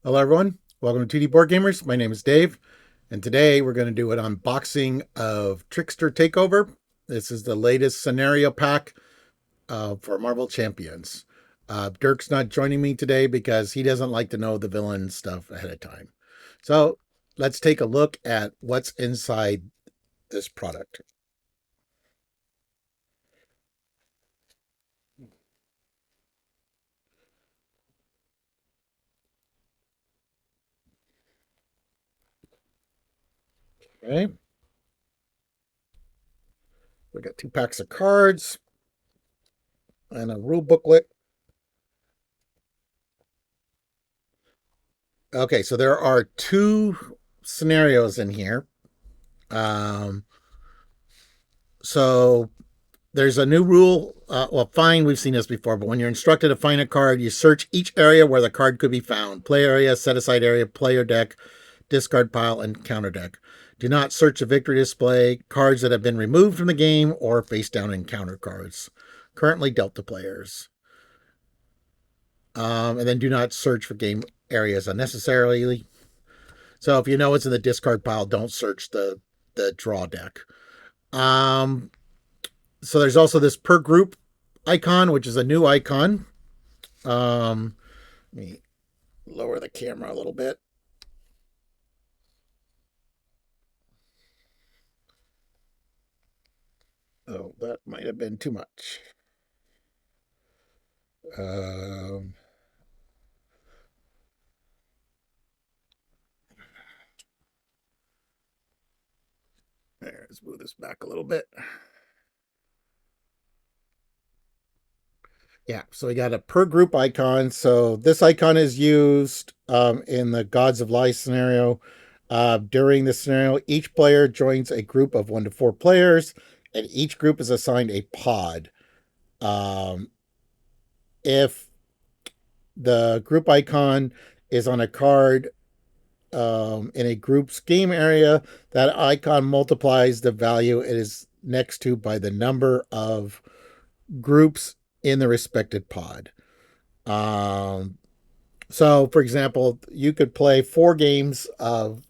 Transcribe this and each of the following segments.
Hello, everyone. Welcome to 2D Board Gamers. My name is Dave, and today we're going to do an unboxing of Trickster Takeover. This is the latest scenario pack for Marvel Champions. Dirk's not joining me today because he doesn't like to know the villain stuff ahead of time. So let's take a look at what's inside this product. Okay, we got 2 packs of cards and a rule booklet. Okay, so there are 2 scenarios in here. Um, so there's a new rule. Find, we've seen this before, but when you're instructed to find a card, you search each area where the card could be found: play area, set aside area, player deck, discard pile, and counter deck. Do not search the victory display, cards that have been removed from the game, or face down encounter cards currently dealt to players. And then do not search for game areas unnecessarily. So if you know it's in the discard pile, don't search the draw deck. Um, so there's also this per group icon, which is a new icon. Let me lower the camera a little bit. Oh, that might have been too much. Um, let's move this back a little bit. Yeah, so we got a per group icon. So this icon is used in the Gods of Lies scenario. During the scenario, each player joins a group of 1 to 4 players, and each group is assigned a pod. Um, if the group icon is on a card in a group's game area, that icon multiplies the value it is next to by the number of groups in the respected pod. Um, so, for example, you could play 4 games of,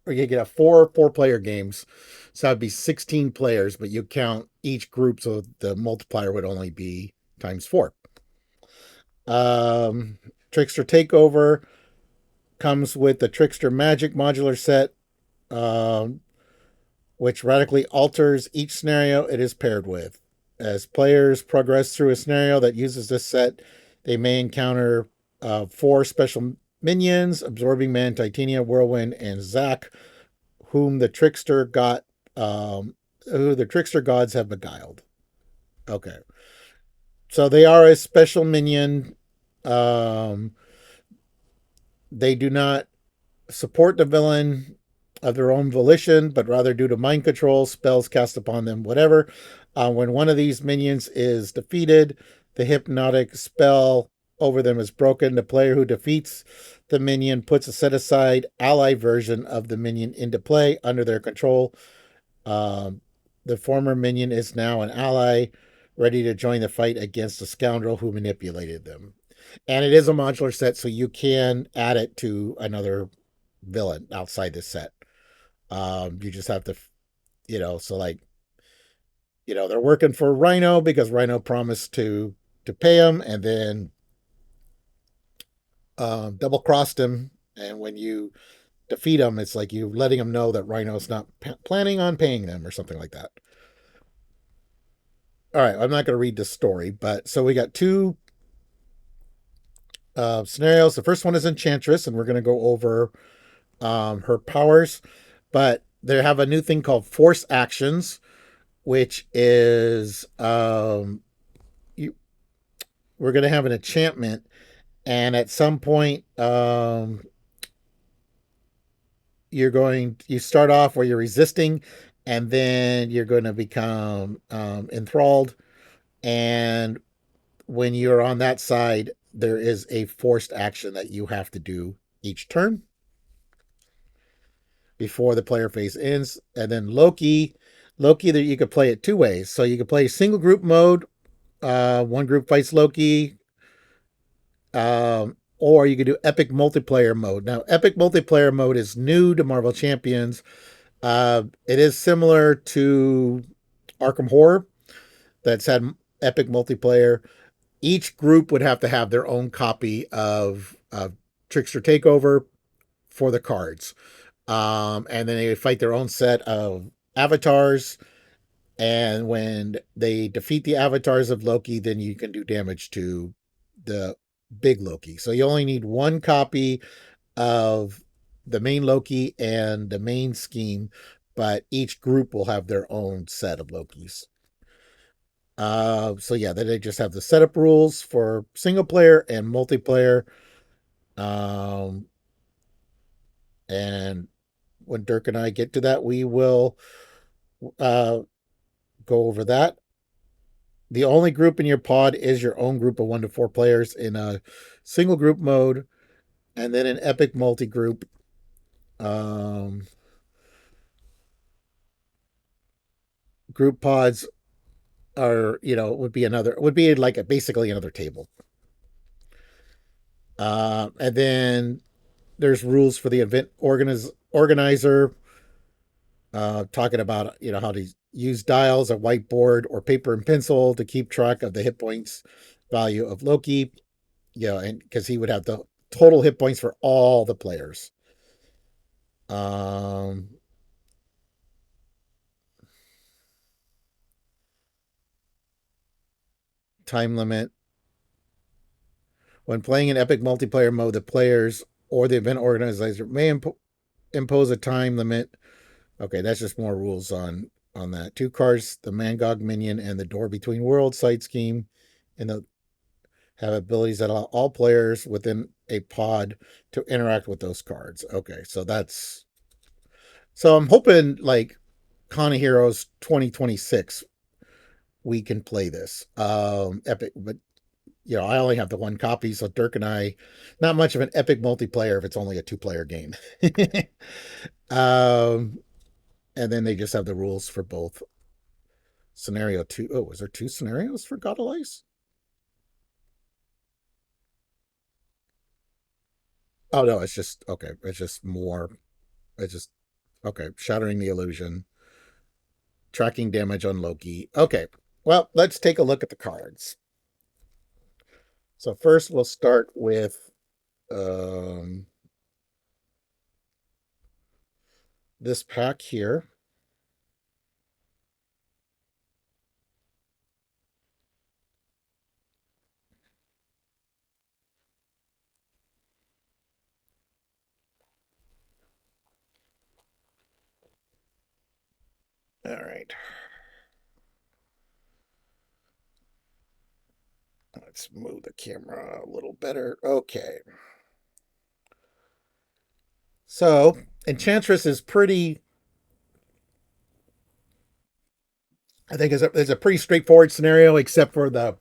or you get a four-player games. So that'd be 16 players, but you count each group, so the multiplier would only be times 4. Um, Trickster Takeover comes with the Trickster Magic modular set, um, which radically alters each scenario it is paired with. As players progress through a scenario that uses this set, they may encounter 4 special minions: Absorbing Man, Titania, Whirlwind, and Zack, whom the trickster got, who the trickster gods have beguiled. Okay, so they are a special minion. Um, they do not support the villain of their own volition, but rather due to mind control, spells cast upon them, whatever. When one of these minions is defeated, the hypnotic spell over them is broken. The player who defeats the minion puts a set aside ally version of the minion into play under their control. Um, the former minion is now an ally, ready to join the fight against the scoundrel who manipulated them. And it is a modular set, so you can add it to another villain outside this set. You just have to, so like, they're working for Rhino because Rhino promised to pay him, and then double crossed him. And when you defeat him, it's like you letting him know that Rhino's not planning on paying them or something like that. All right, I'm not going to read the story, but so we got 2 scenarios. The first one is Enchantress, and we're going to go over her powers, but they have a new thing called Force Actions, which is we're going to have an enchantment, and at some point, you start off where you're resisting, and then you're going to become enthralled, and when you're on that side, there is a forced action that you have to do each turn before the player phase ends. And then Loki, that you could play it 2 ways. So you could play single group mode. One group fights Loki, or you could do epic multiplayer mode. Now, epic multiplayer mode is new to Marvel Champions. It is similar to Arkham Horror, that's had epic multiplayer. Each group would have to have their own copy of Trickster Takeover for the cards. And then they would fight their own set of avatars. And when they defeat the avatars of Loki, then you can do damage to the big Loki. So you only need one copy of the main Loki and the main scheme, but each group will have their own set of Lokis. So yeah, then they just have the setup rules for single player and multiplayer. Um, and when Dirk and I get to that, we will uh, go over that. The only group in your pod is your own group of 1 to 4 players in a single group mode, and then an epic multi group. Group pods are, would be like basically another table. And then there's rules for the event organizer, talking about how to use dials, a whiteboard, or paper and pencil to keep track of the hit points value of Loki. And because he would have the total hit points for all the players. Time limit. When playing in epic multiplayer mode, the players or the event organizer may impose a time limit. Okay, that's just more rules on that. 2 cards, the Mangog minion and the Door Between Worlds side scheme, and the have abilities that allow all players within a pod to interact with those cards. Okay, so I'm hoping like Con of Heroes 2026 we can play this. Epic, but I only have the one copy, so Dirk and I, not much of an epic multiplayer if it's only a 2-player game. um, and then they just have the rules for both. Scenario 2. Oh, is there 2 scenarios for God of Ice? Oh no, it's just okay. It's just more. It's just okay. Shattering the illusion, tracking damage on Loki. Okay, well, let's take a look at the cards. So first, we'll start with this pack here. All right. Let's move the camera a little better. Okay. So, Enchantress is pretty. I think it's a pretty straightforward scenario, except for the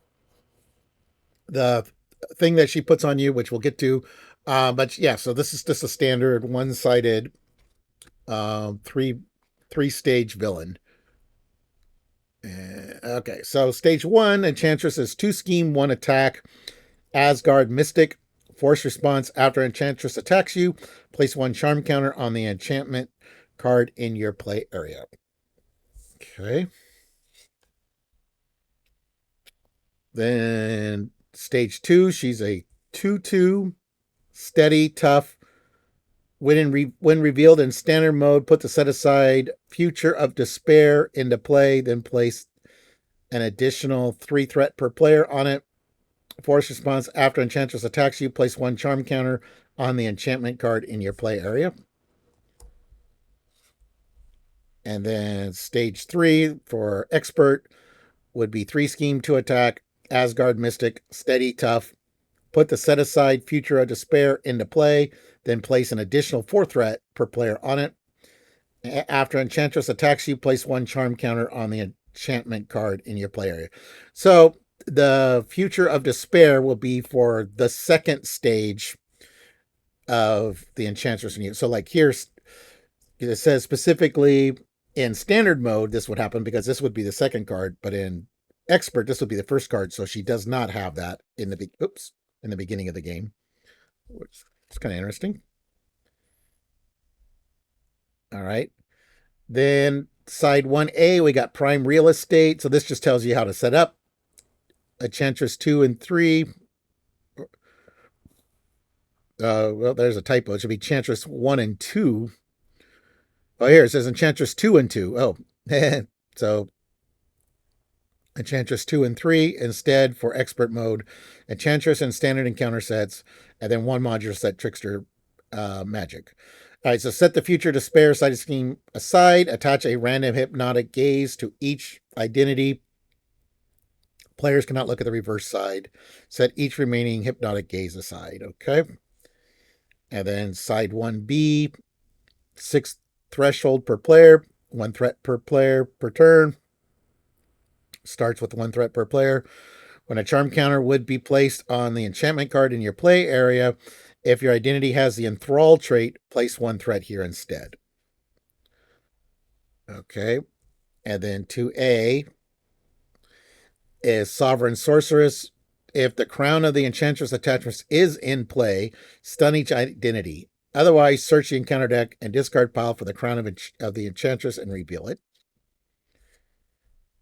thing that she puts on you, which we'll get to. But yeah, so this is just a standard one-sided three stage villain. Okay, so stage 1, Enchantress is 2 scheme, 1 attack. Asgard Mystic. Force response after Enchantress attacks you. Place 1 charm counter on the enchantment card in your play area. Okay. Then stage 2, she's a 2/2, steady, tough. When revealed in standard mode, put the set aside Future of Despair into play, then place an additional 3 threat per player on it. Force response after Enchantress attacks you, place 1 charm counter on the enchantment card in your play area. And then stage 3 for Expert would be 3 scheme, 2 attack, Asgard Mystic, steady, tough. Put the set aside Future of Despair into play, then place an additional 4 threat per player on it. After Enchantress attacks you, place 1 charm counter on the enchantment card in your play area. So the Future of Despair will be for the second stage of the Enchantress and you. So like here's it says specifically in standard mode this would happen because this would be the second card, but in Expert this would be the first card. So she does not have that in the beginning of the game. which is kind of interesting. All right. Then side 1A, we got prime real estate. So this just tells you how to set up. Enchantress 2 and 3. Well, there's a typo. It should be Enchantress 1 and 2. Oh, here it says Enchantress 2 and 2. Oh, so Enchantress 2 and 3 instead for expert mode. Enchantress and standard encounter sets, and then one modular set Trickster magic. All right, so set the future despair side scheme aside. Attach a random hypnotic gaze to each identity. Players cannot look at the reverse side. Set each remaining hypnotic gaze aside. Okay. And then side 1B, 6 threshold per player, 1 threat per player per turn. Starts with 1 threat per player. When a charm counter would be placed on the enchantment card in your play area, if your identity has the enthrall trait, place 1 threat here instead. Okay. And then 2A is Sovereign Sorceress. If the crown of the Enchantress attachment is in play, stun each identity. Otherwise, search the encounter deck and discard pile for the crown of the Enchantress and reveal it.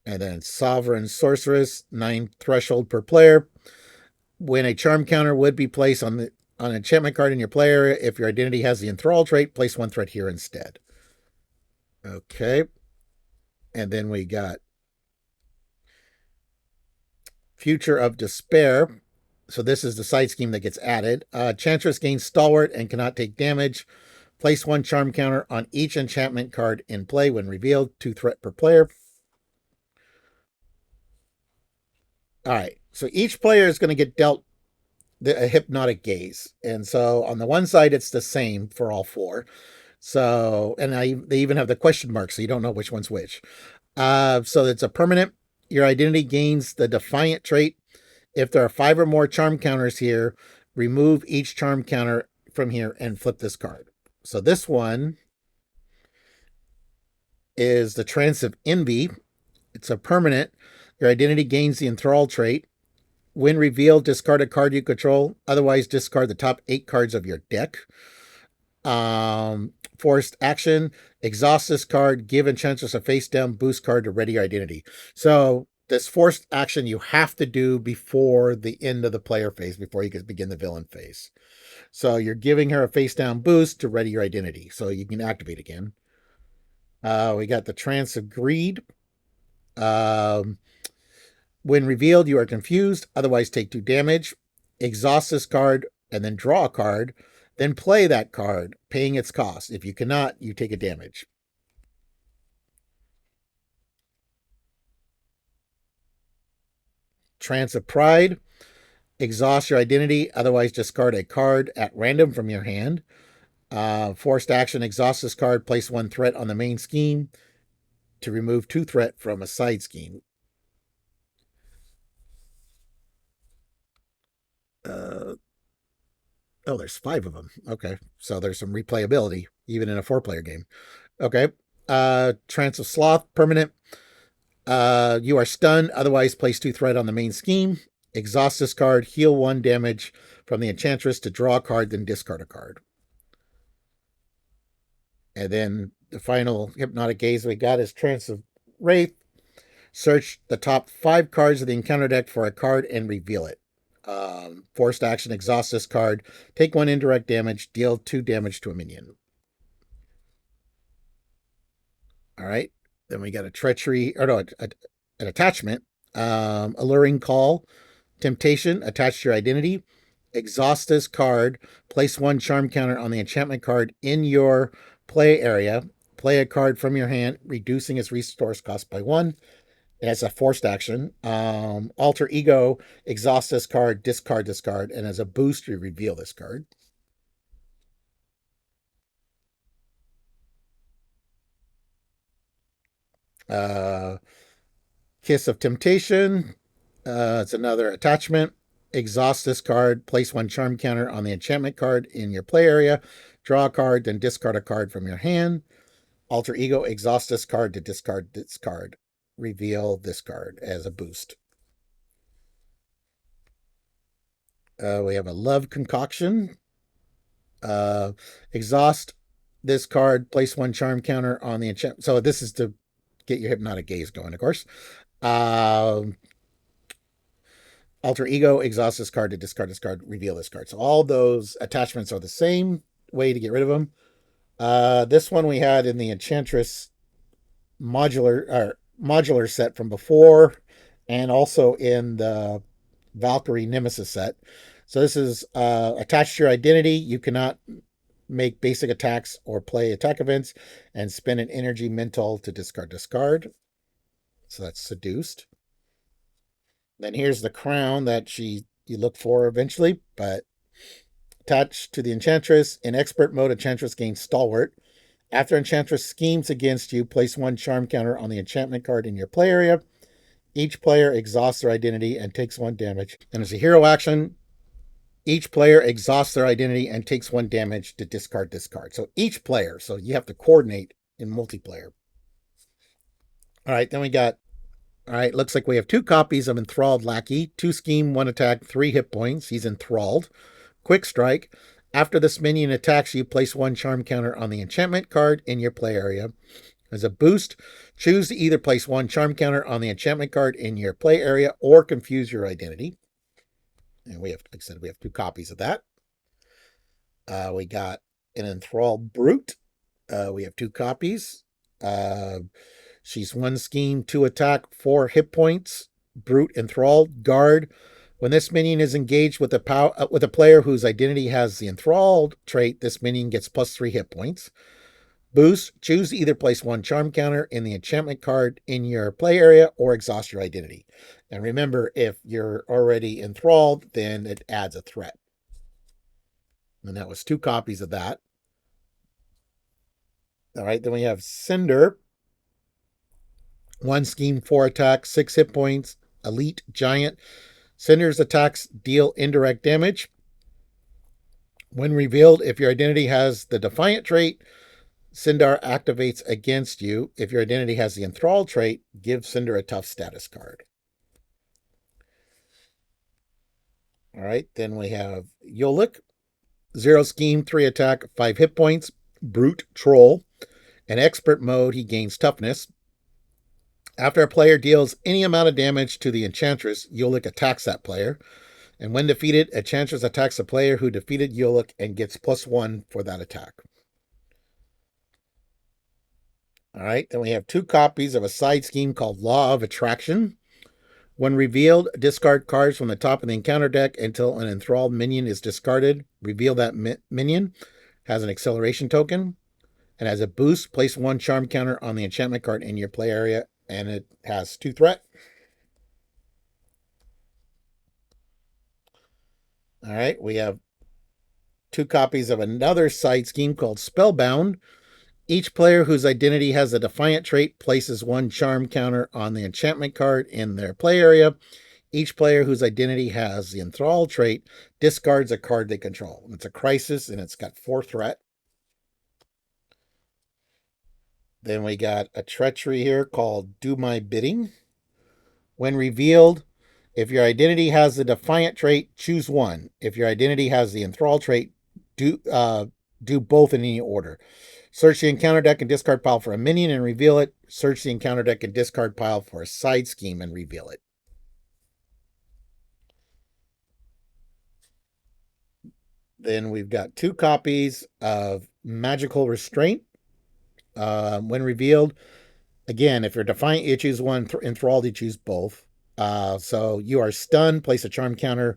And then Sovereign Sorceress, 9 threshold per player. When a charm counter would be placed on an enchantment card in your play area, if your identity has the enthrall trait, place 1 threat here instead. Okay. And then we got Future of Despair. So this is the side scheme that gets added. Enchantress gains Stalwart and cannot take damage. Place 1 charm counter on each enchantment card in play when revealed. 2 threat per player. All right. So each player is going to get dealt a hypnotic gaze. And so on the one side, it's the same for all 4. So, and they even have the question mark, so you don't know which one's which. So it's a permanent. Your identity gains the Defiant trait. If there are 5 or more charm counters here, remove each charm counter from here and flip this card. So this one is the Trance of Envy. It's a permanent. Your identity gains the Enthrall trait. When revealed, discard a card you control. Otherwise, discard the top 8 cards of your deck. Forced action. Exhaust this card. Give Enchantress a face down boost card to ready your identity. So this forced action you have to do before the end of the player phase, before you can begin the villain phase. So you're giving her a face down boost to ready your identity, so you can activate again. We got the Trance of Greed. When revealed, you are confused. Otherwise, take 2 damage. Exhaust this card and then draw a card. Then play that card, paying its cost. If you cannot, you take a damage. Trance of Pride. Exhaust your identity. Otherwise, discard a card at random from your hand. Forced action. Exhaust this card. Place 1 threat on the main scheme to remove 2 threat from a side scheme. There's 5 of them. Okay. So there's some replayability, even in a 4-player game. Okay. Trance of Sloth, permanent. You are stunned. Otherwise, place 2 threat on the main scheme. Exhaust this card. Heal 1 damage from the Enchantress to draw a card, then discard a card. And then the final hypnotic gaze we got is Trance of Wraith. Search the top 5 cards of the encounter deck for a card and reveal it. Forced action, exhaust this card. Take 1 indirect damage. Deal 2 damage to a minion. All right. Then we got a treachery, or no, an attachment. Alluring Call. Temptation. Attach to your identity. Exhaust this card. Place 1 charm counter on the enchantment card in your play area. Play a card from your hand, reducing its resource cost by 1. It has a forced action. Alter Ego. Exhaust this card. Discard this card. And as a boost, you reveal this card. Kiss of Temptation. It's another attachment. Exhaust this card. Place 1 charm counter on the enchantment card in your play area. Draw a card, then discard a card from your hand. Alter Ego. Exhaust this card to discard this card. Reveal this card as a boost. We have a Love Concoction. Uh, exhaust this card, place one charm counter on the enchantment. So this is to get your hypnotic gaze going, of course. Uh, Alter ego, exhaust this card to discard this card, reveal this card. So all those attachments are the same way to get rid of them. This one we had in the Enchantress modular set from before, and also in the Valkyrie Nemesis set. So this is attached to your identity. You cannot make basic attacks or play attack events, and spend an energy mental to discard. So that's seduced. Then here's the crown that you look for eventually, but attached to the Enchantress. In expert mode, Enchantress gains Stalwart. After Enchantress schemes against you, place one charm counter on the enchantment card in your play area. Each player exhausts their identity and takes one damage. And as a hero action, each player exhausts their identity and takes one damage to discard this card. So each player, so you have to coordinate in multiplayer. All right, then we got, all right, looks like we have two copies of Enthralled Lackey, 2 scheme, 1 attack, 3 hit points. He's enthralled. Quick Strike. After this minion attacks you, place one charm counter on the enchantment card in your play area. As a boost, choose to either place one charm counter on the enchantment card in your play area or confuse your identity. And we have, like I said, we have two copies of that. We got an Enthralled Brute. We have two copies. She's 1 scheme, 2 attack, 4 hit points. Brute Enthralled. Guard. When this minion is engaged with a player whose identity has the Enthralled trait, this minion gets +3 hit points. Boost, choose to either place one charm counter in the enchantment card in your play area or exhaust your identity. And remember, if you're already enthralled, then it adds a threat. And that was two copies of that. All right, then we have Cinder. 1 scheme, 4 attack, 6 hit points, elite giant. Cinder's attacks deal indirect damage. When revealed, if your identity has the Defiant trait, Cinder activates against you. If your identity has the Enthralled trait, give Cinder a tough status card. All right, then we have Yolik. 0 scheme, 3 attack, 5 hit points, Brute Troll. In expert mode, he gains toughness. After a player deals any amount of damage to the Enchantress, Yolik attacks that player. And when defeated, Enchantress attacks the player who defeated Yolik and gets +1 for that attack. All right, then we have two copies of a side scheme called Law of Attraction. When revealed, discard cards from the top of the encounter deck until an enthralled minion is discarded. Reveal that minion, has an acceleration token, and as a boost, place one charm counter on the enchantment card in your play area, and it has 2 threat. All right, we have two copies of another side scheme called Spellbound. Each player whose identity has a Defiant trait places one charm counter on the enchantment card in their play area. Each player whose identity has the Enthrall trait discards a card they control. It's a crisis, and it's got 4 threat. Then we got a treachery here called Do My Bidding. When revealed, if your identity has the Defiant trait, choose one. If your identity has the Enthrall trait, do both in any order. Search the encounter deck and discard pile for a minion and reveal it. Search the encounter deck and discard pile for a side scheme and reveal it. Then we've got 2 copies of Magical Restraint. When revealed, again, if you're Defiant, you choose one. Enthralled, you choose both. So you are stunned. Place a charm counter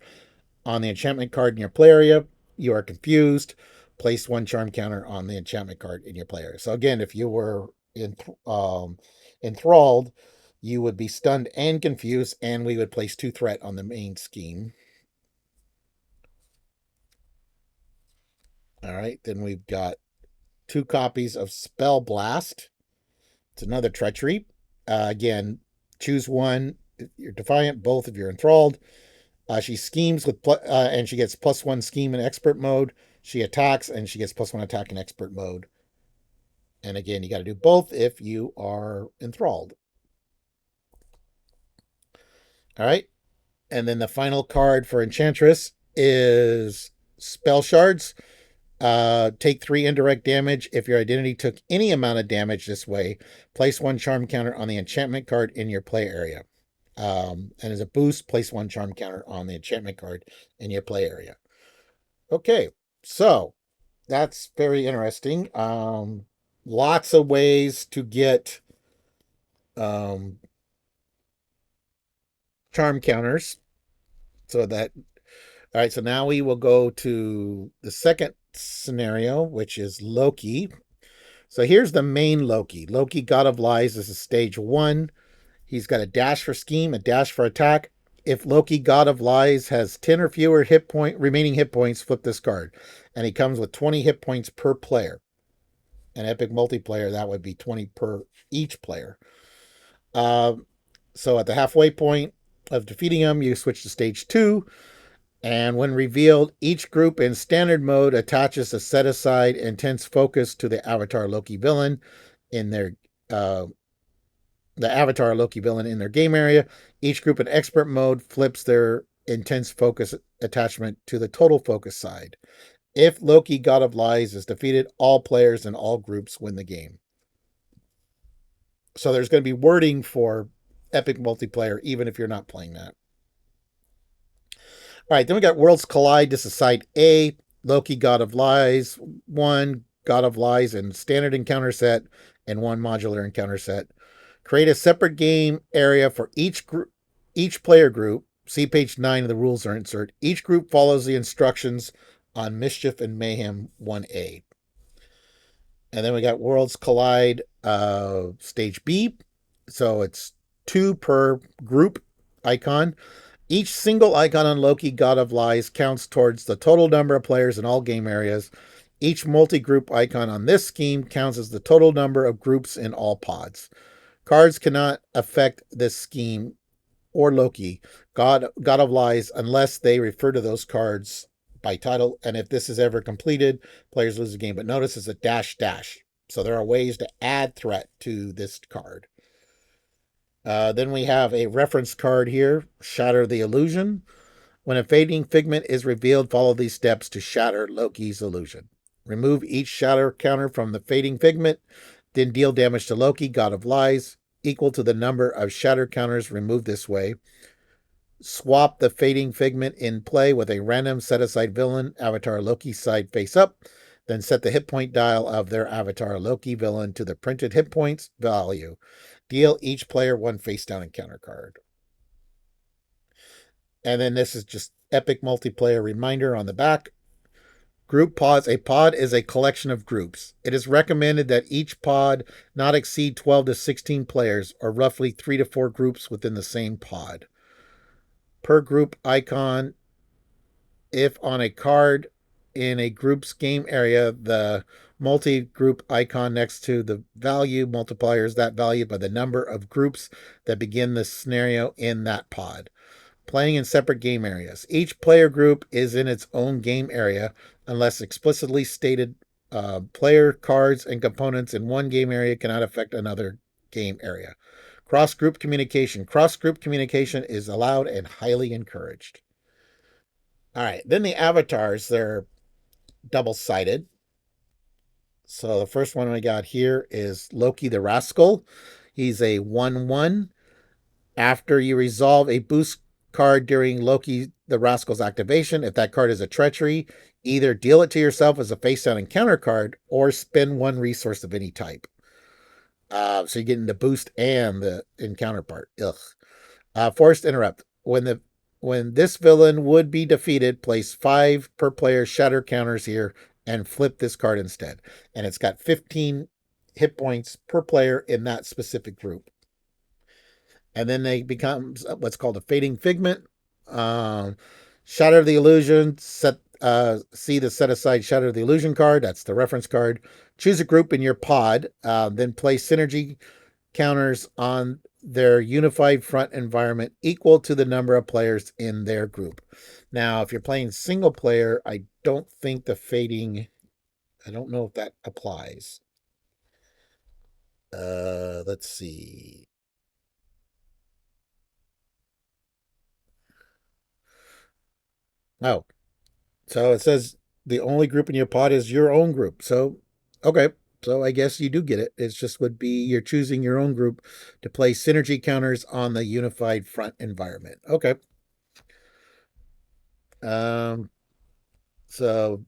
on the enchantment card in your play area. You are confused. Place one charm counter on the enchantment card in your play area. So again, if you were enthralled, you would be stunned and confused, and we would place 2 threat on the main scheme. All right, then we've got 2 copies of Spell Blast. It's another treachery. Again, choose one. If you're Defiant, both if you're enthralled. She schemes with and she gets +1 scheme in expert mode. She attacks and she gets +1 attack in expert mode. And again, you got to do both if you are enthralled. All right. And then the final card for Enchantress is Spell Shards. Take 3 indirect damage. If your identity took any amount of damage this way, place 1 charm counter on the enchantment card in your play area. And as a boost, place 1 charm counter on the enchantment card in your play area. Okay, so that's very interesting. Lots of ways to get um, charm counters. So that, all right, so now we will go to the second scenario, which is Loki. So here's the main Loki. Loki, God of Lies, is a stage 1. He's got a dash for scheme, a dash for attack. If Loki, God of Lies, has 10 or fewer remaining hit points, flip this card. And he comes with 20 hit points per player. An epic multiplayer, that would be 20 per each player. So at the halfway point of defeating him, you switch to stage 2. And when revealed, each group in standard mode attaches a set aside intense focus to the Avatar Loki villain in their game area. Each group in expert mode flips their intense focus attachment to the total focus side. If Loki, God of Lies, is defeated, all players in all groups win the game. So there's going to be wording for epic multiplayer, even if you're not playing that. All right, then we got Worlds Collide. This is side A. Loki, God of Lies, 1 God of Lies and standard encounter set, and 1 modular encounter set. Create a separate game area for each player group. See page 9 of the rules are insert. Each group follows the instructions on Mischief and Mayhem 1A. And then we got Worlds Collide stage B. So it's 2 per group icon. Each single icon on Loki, God of Lies, counts towards the total number of players in all game areas. Each multi-group icon on this scheme counts as the total number of groups in all pods. Cards cannot affect this scheme or Loki, God of Lies, unless they refer to those cards by title. And if this is ever completed, players lose the game. But notice it's a dash dash. So there are ways to add threat to this card. Then we have a reference card here, Shatter the Illusion. When a fading figment is revealed, follow these steps to shatter Loki's illusion. Remove each shatter counter from the fading figment, then deal damage to Loki, God of Lies, equal to the number of shatter counters removed this way. Swap the fading figment in play with a random set-aside villain, Avatar Loki side face up, then set the hit point dial of their Avatar Loki villain to the printed hit points value. Deal each player 1 face down encounter card. And then this is just epic multiplayer reminder on the back. Group pods. A pod is a collection of groups. It is recommended that each pod not exceed 12 to 16 players, or roughly 3 to 4 groups within the same pod. Per group icon, if on a card in a group's game area, the multi-group icon next to the value multipliers that value by the number of groups that begin the scenario in that pod. Playing in separate game areas. Each player group is in its own game area unless explicitly stated. Player cards and components in one game area cannot affect another game area. Cross-group communication. Cross-group communication is allowed and highly encouraged. All right, then the avatars, they're double-sided. So the first one we got here is Loki the Rascal. He's a 1/1. After you resolve a boost card during Loki the Rascal's activation, if that card is a treachery, either deal it to yourself as a face down encounter card or spend 1 resource of any type. So you're getting the boost and the encounter part. Ugh. Forced interrupt. When this villain would be defeated, place 5 per player shatter counters here and flip this card instead. And it's got 15 hit points per player in that specific group. And then they become what's called a fading figment. Shatter the illusion. See the set aside Shatter the Illusion card. That's the reference card. Choose a group in your pod. Then place synergy counters on their unified front environment equal to the number of players in their group. Now, if you're playing single player, I don't think the fading. I don't know if that applies. Let's see. Oh, so it says the only group in your pot is your own group. So, okay. So I guess you do get it. It's just would be you're choosing your own group to play synergy counters on the unified front environment. Okay. Um, so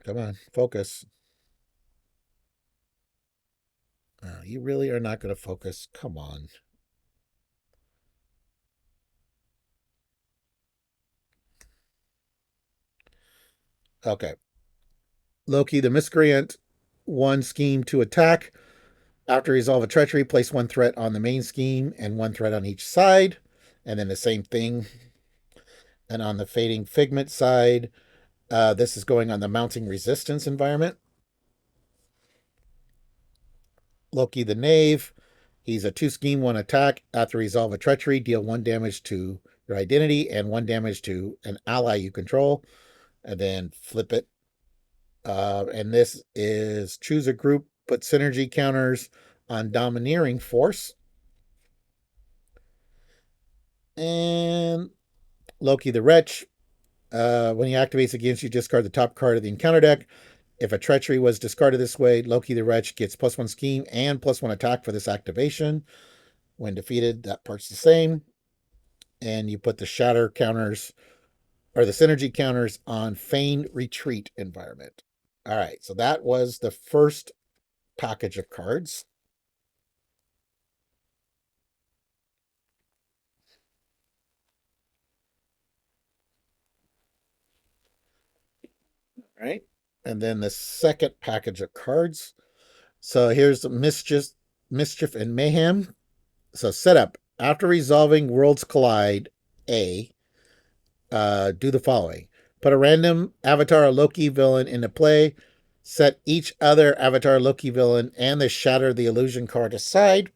come on, focus. You really are not going to focus. Come on. Okay. Loki the Miscreant, one scheme to attack. After resolve a treachery, place one threat on the main scheme and one threat on each side. And then the same thing. And on the Fading Figment side, this is going on the Mounting Resistance environment. Loki the Knave. He's a two scheme, one attack. After resolve a treachery, deal one damage to your identity and one damage to an ally you control. And then flip it. And this is choose a group, put synergy counters on Domineering Force. And Loki the Wretch. When he activates against you, discard the top card of the encounter deck. If a treachery was discarded this way, Loki the Wretch gets +1 scheme and +1 attack for this activation. When defeated, that part's the same. And you put the shatter counters or the synergy counters on Feigned Retreat environment. All right, so that was the first package of cards. All right. And then the second package of cards. So here's Mischief and Mayhem. So setup. After resolving Worlds Collide A, do the following. Put a random Avatar Loki villain into play. Set each other Avatar Loki villain and the Shatter the Illusion card aside.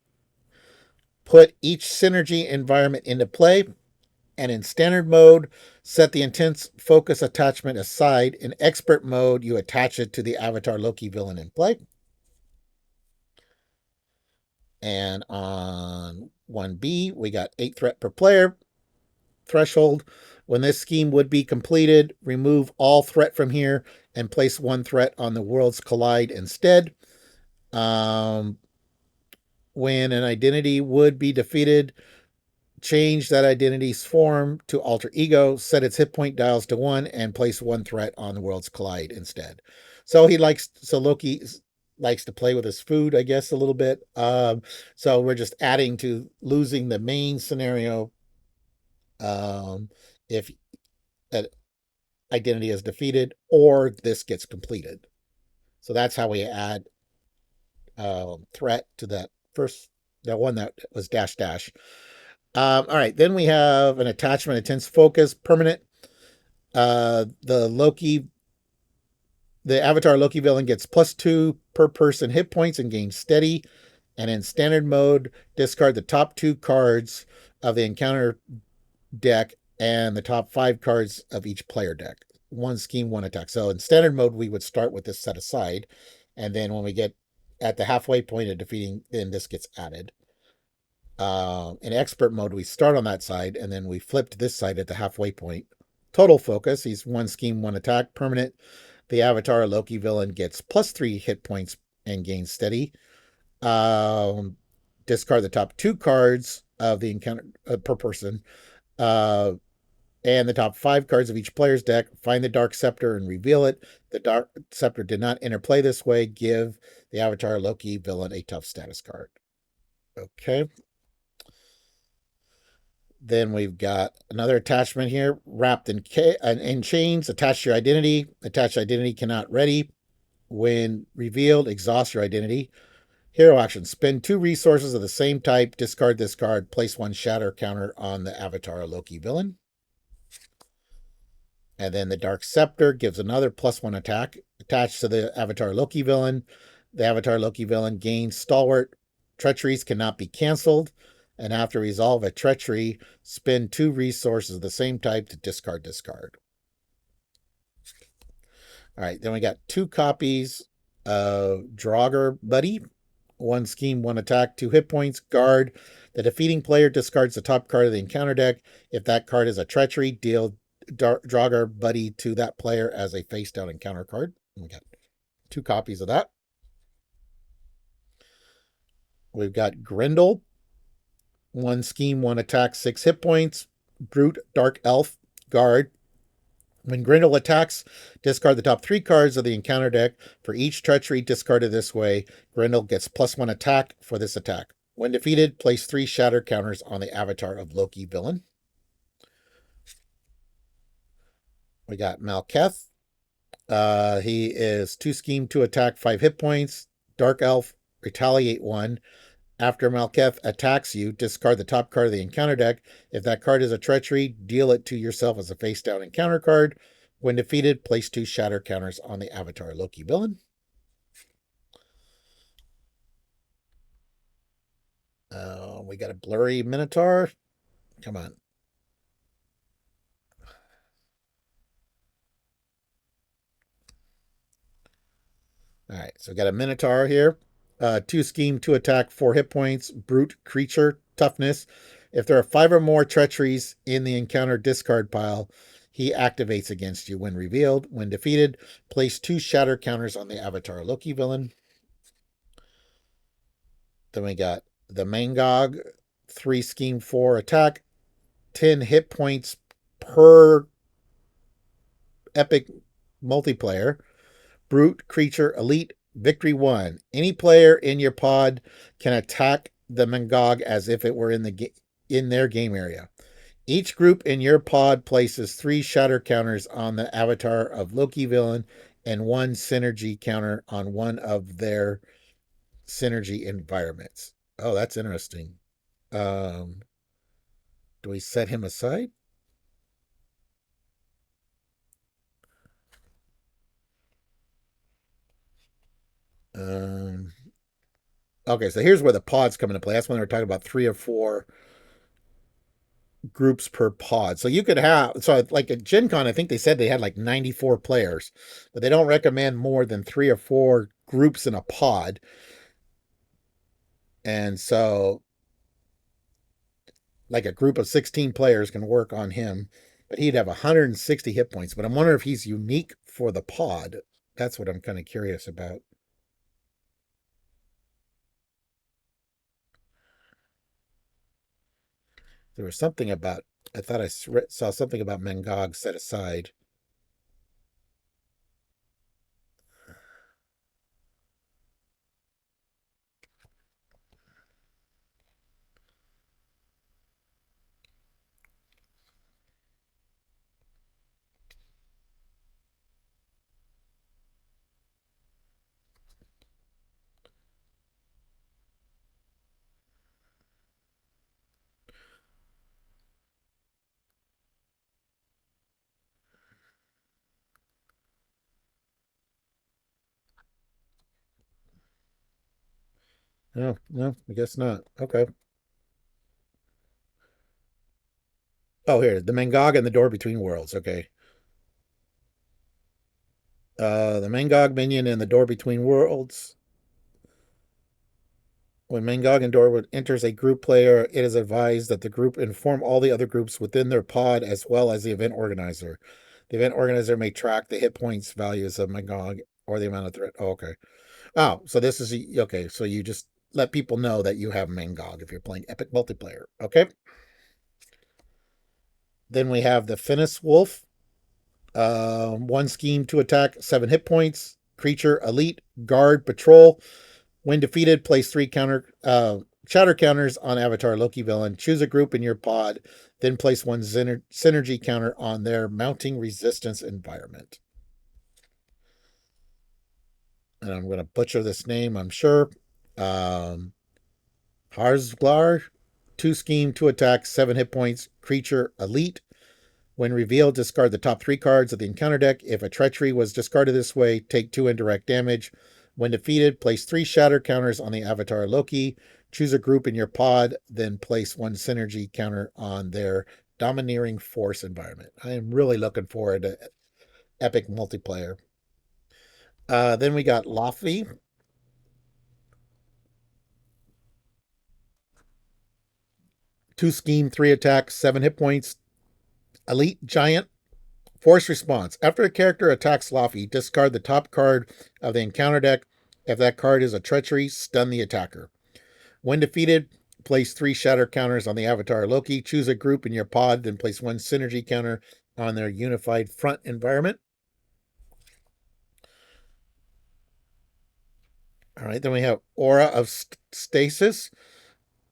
Put each synergy environment into play. And in standard mode, set the intense focus attachment aside. In expert mode, you attach it to the Avatar Loki villain in play. And on 1B, we got 8 threat per player threshold. When this scheme would be completed, remove all threat from here and place one threat on the Worlds Collide instead. Um, when an identity would be defeated, change that identity's form to alter ego, set its hit point dials to 1, and place one threat on the Worlds Collide instead. So Loki likes to play with his food, I guess, a little bit. So we're just adding to losing the main scenario if an identity is defeated or this gets completed. So that's how we add threat to that one that was dash dash. All right, then we have an attachment, intense focus, permanent. The Avatar Loki villain gets +2 per person hit points and gains steady. And in standard mode, discard the top 2 cards of the encounter deck and the top 5 cards of each player deck. One scheme, one attack. So in standard mode, we would start with this set aside. And then when we get at the halfway point of defeating, then this gets added. In expert mode, we start on that side and then we flip to this side at the halfway point. Total focus, he's one scheme, one attack, permanent. The Avatar Loki villain gets +3 hit points and gains steady. Discard the top 2 cards of the encounter per person. And the top 5 cards of each player's deck. Find the Dark Scepter and reveal it. The Dark Scepter did not interplay this way. Give the Avatar Loki villain a tough status card. Okay. Then we've got another attachment here, wrapped in chains. Attach your identity. Attached identity cannot ready. When revealed, exhaust your identity. Hero action. Spend 2 resources of the same type. Discard this card. Place 1 shatter counter on the Avatar Loki villain. And then the Dark Scepter gives another +1 attack attached to the Avatar Loki villain. The Avatar Loki villain gains Stalwart. Treacheries cannot be canceled. And after resolve a treachery, spend 2 resources of the same type to discard this card. All right, then we got 2 copies of Draugr Buddy, One scheme, one attack, 2 hit points. Guard. The defeating player discards the top card of the encounter deck. If that card is a treachery, deal Draugr Buddy to that player as a face down encounter card. We got 2 copies of that. We've got Grendel. One scheme, one attack, 6 hit points. Brute, Dark Elf, Guard. When Grendel attacks, discard the top 3 cards of the encounter deck. For each treachery discarded this way, Grendel gets +1 attack for this attack. When defeated, place 3 shatter counters on the avatar of Loki villain. We got Malketh. He is 2 scheme, 2 attack, 5 hit points. Dark Elf, retaliate 1. After Malketh attacks you, discard the top card of the encounter deck. If that card is a treachery, deal it to yourself as a face down encounter card. When defeated, place 2 shatter counters on the avatar Loki villain. We got a blurry Minotaur. Come on. All right, so we got a Minotaur here. 2 scheme, 2 attack, 4 hit points. Brute creature, toughness. If there are 5 or more treacheries in the encounter discard pile, he activates against you when revealed. When defeated, place 2 shatter counters on the avatar Loki villain. Then we got the Mangog, 3 scheme, 4 attack, 10 hit points per epic multiplayer. Brute creature elite, victory 1. Any player in your pod can attack the Mangog as if it were in their game area. Each group in your pod places 3 shatter counters on the avatar of Loki villain and 1 synergy counter on one of their synergy environments. Oh, that's interesting. Do we set him aside? Okay, so here's where the pods come into play. That's when they were talking about 3 or 4 groups per pod. So you could have, so like at Gen Con, I think they said they had like 94 players, but they don't recommend more than 3 or 4 groups in a pod. And so like a group of 16 players can work on him, but he'd have 160 hit points. But I'm wondering if he's unique for the pod. That's what I'm kind of curious about. There was something about, I thought I saw something about Mangog set aside. No, no, I guess not. Okay. Oh, here, the Mangog and the Door Between Worlds. Okay. The Mangog minion and the Door Between Worlds. When Mangog and Door enters a group player, it is advised that the group inform all the other groups within their pod as well as the event organizer. The event organizer may track the hit points values of Mangog or the amount of threat. Oh, okay. Oh, so this is okay. So you just let people know that you have Mangog if you're playing Epic multiplayer. Okay. Then we have the Finis Wolf. 1 scheme, 2 attack, 7 hit points. Creature, elite, guard, patrol. When defeated, place 3 shatter counters on Avatar Loki villain. Choose a group in your pod, then place 1 synergy counter on their mounting resistance environment. And I'm going to butcher this name, I'm sure. Harzglar, 2 scheme, 2 attack, 7 hit points. Creature, elite. When revealed, discard the top 3 cards of the encounter deck. If a treachery was discarded this way, take 2 indirect damage. When defeated, place 3 shatter counters on the avatar Loki. Choose a group in your pod, then place 1 synergy counter on their domineering force environment. I am really looking forward to epic multiplayer. Then we got Laffy. 2 scheme, 3 attack, 7 hit points. Elite Giant. Force response. After a character attacks Laffy, discard the top card of the encounter deck. If that card is a treachery, stun the attacker. When defeated, place 3 shatter counters on the avatar Loki. Choose a group in your pod, then place 1 synergy counter on their unified front environment. All right, then we have Aura of Stasis.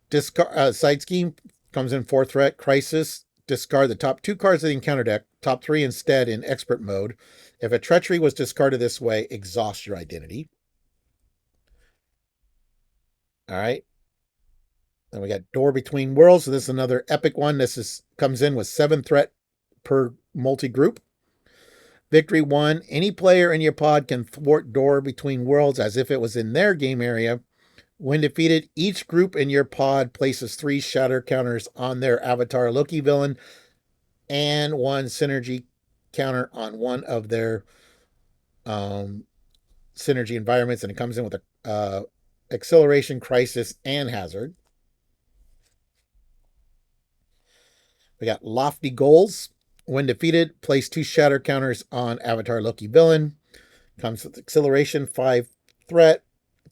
Discard side scheme comes in 4 threat. Crisis. Discard the top 2 cards of the encounter deck. Top 3 instead in expert mode. If a treachery was discarded this way, exhaust your identity. All right. Then we got Door Between Worlds. So this is another epic one. This comes in with 7 threat per multi-group. Victory 1. Any player in your pod can thwart Door Between Worlds as if it was in their game area. When defeated, each group in your pod places 3 shatter counters on their avatar Loki villain and 1 synergy counter on one of their synergy environments. And it comes in with a acceleration, crisis, and hazard. We got Lofty Goals. When defeated, place 2 shatter counters on avatar Loki villain. Comes with acceleration, 5 threat.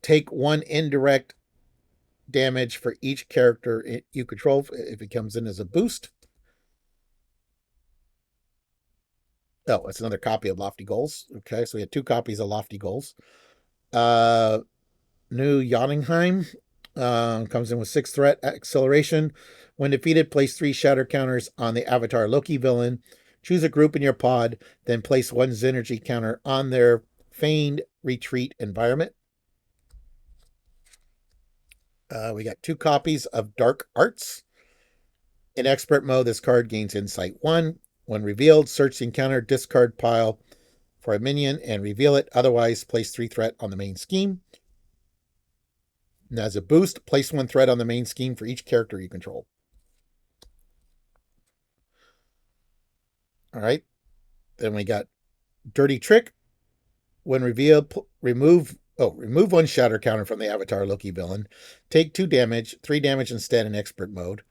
Take 1 indirect damage for each character you control if it comes in as a boost. Oh, it's another copy of Lofty Goals. Okay, so we had 2 copies of Lofty Goals. New Jotunheim comes in with 6 threat acceleration. When defeated, place 3 shatter counters on the avatar Loki villain. Choose a group in your pod, then place 1 synergy counter on their feigned retreat environment. We got 2 copies of Dark Arts. In expert mode, this card gains Insight 1. When revealed, search the encounter discard pile for a minion and reveal it. Otherwise, place 3 threat on the main scheme. And as a boost, place 1 threat on the main scheme for each character you control. All right. Then we got Dirty Trick. When revealed, remove 1 shatter counter from the avatar Loki villain. Take 2 damage, 3 damage instead in expert mode.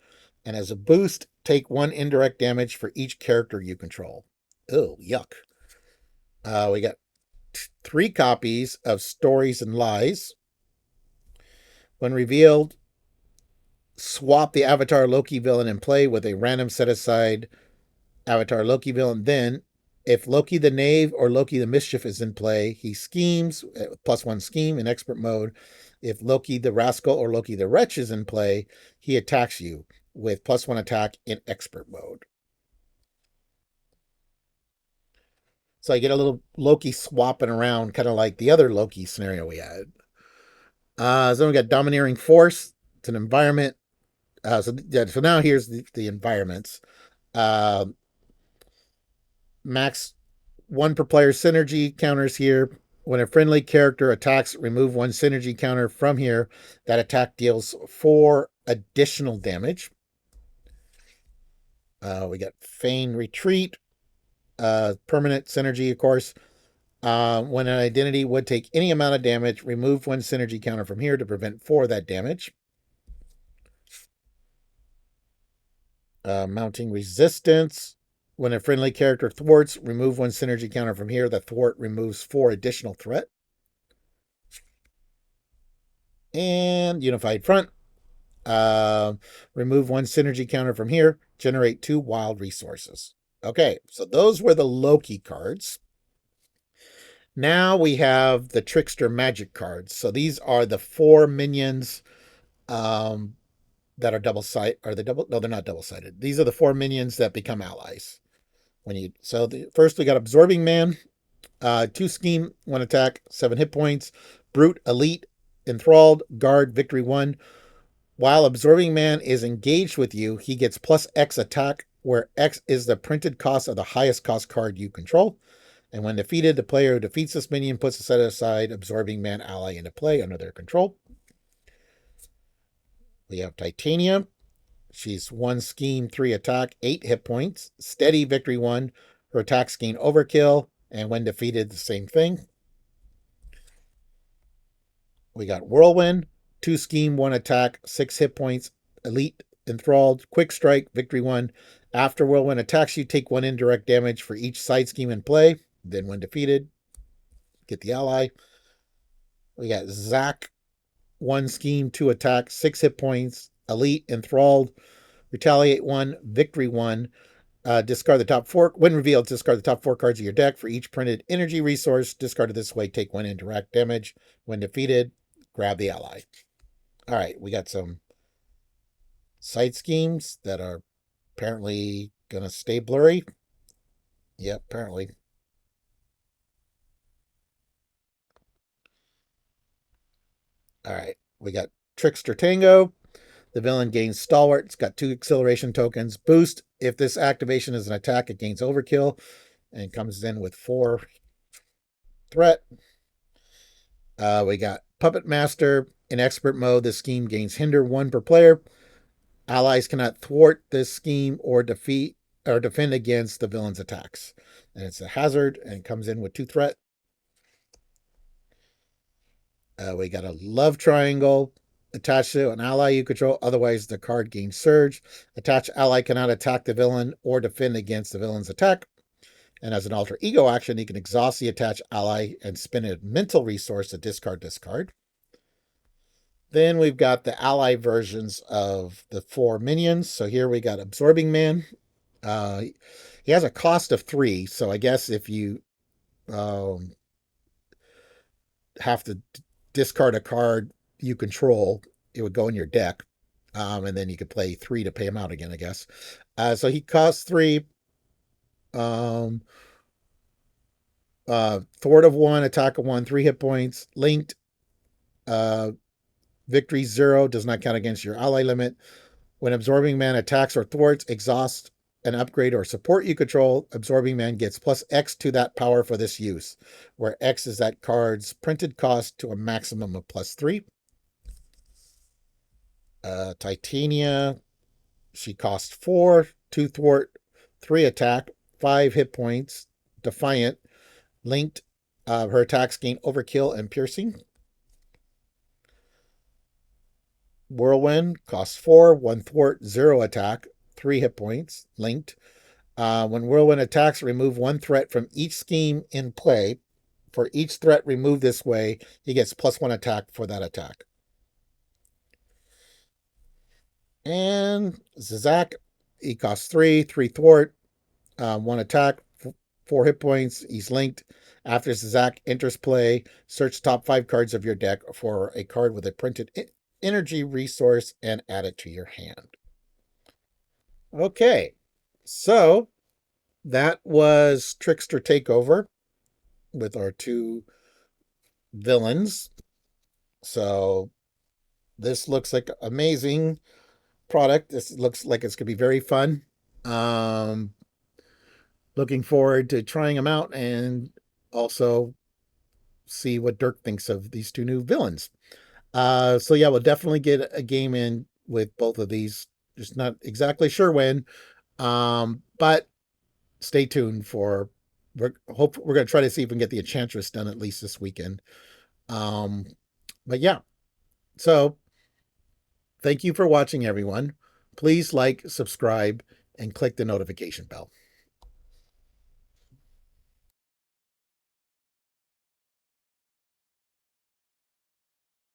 And as a boost, take 1 indirect damage for each character you control. Oh, yuck. We got 3 copies of Stories and Lies. When revealed, swap the avatar Loki villain in play with a random set-aside avatar Loki villain. Then, if Loki the Knave or Loki the Mischief is in play, he schemes, +1 scheme in expert mode. If Loki the Rascal or Loki the Wretch is in play, he attacks you with +1 attack in expert mode. So I get a little Loki swapping around, kind of like the other Loki scenario we had. So we got Domineering Force. It's an environment. So now here's the environments. Max 1 per player synergy counters here. When a friendly character attacks, remove 1 synergy counter from here. That attack deals 4 additional damage. We got Feign Retreat. Permanent synergy, of course. When an identity would take any amount of damage, remove 1 synergy counter from here to prevent 4 of that damage. Mounting Resistance. When a friendly character thwarts, remove 1 synergy counter from here. The thwart removes 4 additional threat. And Unified Front. Remove 1 synergy counter from here. Generate 2 wild resources. Okay, so those were the Loki cards. Now we have the Trickster Magic cards. So these are the 4 minions that are double-sided. Are they double? No, they're not double-sided. These are the 4 minions that become allies. First we got Absorbing Man. 2 scheme, 1 attack, 7 hit points. Brute, Elite, Enthralled, Guard, Victory 1. While Absorbing Man is engaged with you, he gets +X attack, where X is the printed cost of the highest cost card you control. And when defeated, the player who defeats this minion puts a set-aside Absorbing Man ally into play under their control. We have Titania. She's 1 scheme, 3 attack, 8 hit points. Steady, Victory 1. Her attacks gain overkill, and when defeated, the same thing. We got Whirlwind. 2 scheme, 1 attack, 6 hit points. Elite, Enthralled, Quick Strike, Victory 1. After Whirlwind attacks you, take 1 indirect damage for each side scheme in play. Then when defeated, get the ally. We got Zack, 1 scheme, 2 attack, 6 hit points. Elite, Enthralled, Retaliate 1, Victory 1. Discard the top 4. When revealed, discard the top 4 cards of your deck. For each printed energy resource discarded this way, take 1 indirect damage. When defeated, grab the ally. All right, we got some side schemes that are apparently going to stay blurry. Yep, apparently. All right, we got Trickster Tango. The villain gains Stalwart. It's got 2 acceleration tokens. Boost. If this activation is an attack, it gains Overkill and comes in with 4 threat. We got Puppet Master. In expert mode, this scheme gains Hinder 1 per player. Allies cannot thwart this scheme or defeat or defend against the villain's attacks. And it's a hazard and comes in with 2 threat. We got a Love Triangle attached to an ally you control. Otherwise, the card gains Surge. Attached ally cannot attack the villain or defend against the villain's attack. And as an alter ego action, you can exhaust the attached ally and spend a mental resource to discard this card. Then we've got the ally versions of the 4 minions. So here we got Absorbing Man. He has a cost of 3. So I guess if you have to discard a card you control, it would go in your deck. And then you could play 3 to pay him out again, I guess. So he costs 3. Thwart of 1, attack of 1, 3 hit points. Linked. Victory 0, does not count against your ally limit. When Absorbing Man attacks or thwarts, exhaust an upgrade or support you control, Absorbing Man gets plus X to that power for this use, where X is that card's printed cost to a maximum of plus 3. Titania, she costs 4, 2 thwart, 3 attack, 5 hit points. Defiant, linked. Her attacks gain Overkill and Piercing. Whirlwind costs 4, 1 thwart, 0 attack, 3 hit points. Linked. When Whirlwind attacks, remove 1 threat from each scheme in play. For each threat removed this way, he gets plus 1 attack for that attack. And Zizak, he costs 3, 3 thwart, 1 attack, 4 hit points. He's linked. After Zizak enters play, search top 5 cards of your deck for a card with a printed energy resource and add it to your hand. Okay, so that was Trickster Takeover with our 2 villains. So this looks like an amazing product. This looks like it's going to be very fun. Looking forward to trying them out and also see what Dirk thinks of these 2 new villains. So yeah, we'll definitely get a game in with both of these. Just not exactly sure when. But stay tuned for we're going to try to see if we can get the Enchantress done at least this weekend. But yeah. So thank you for watching, everyone. Please like, subscribe, and click the notification bell.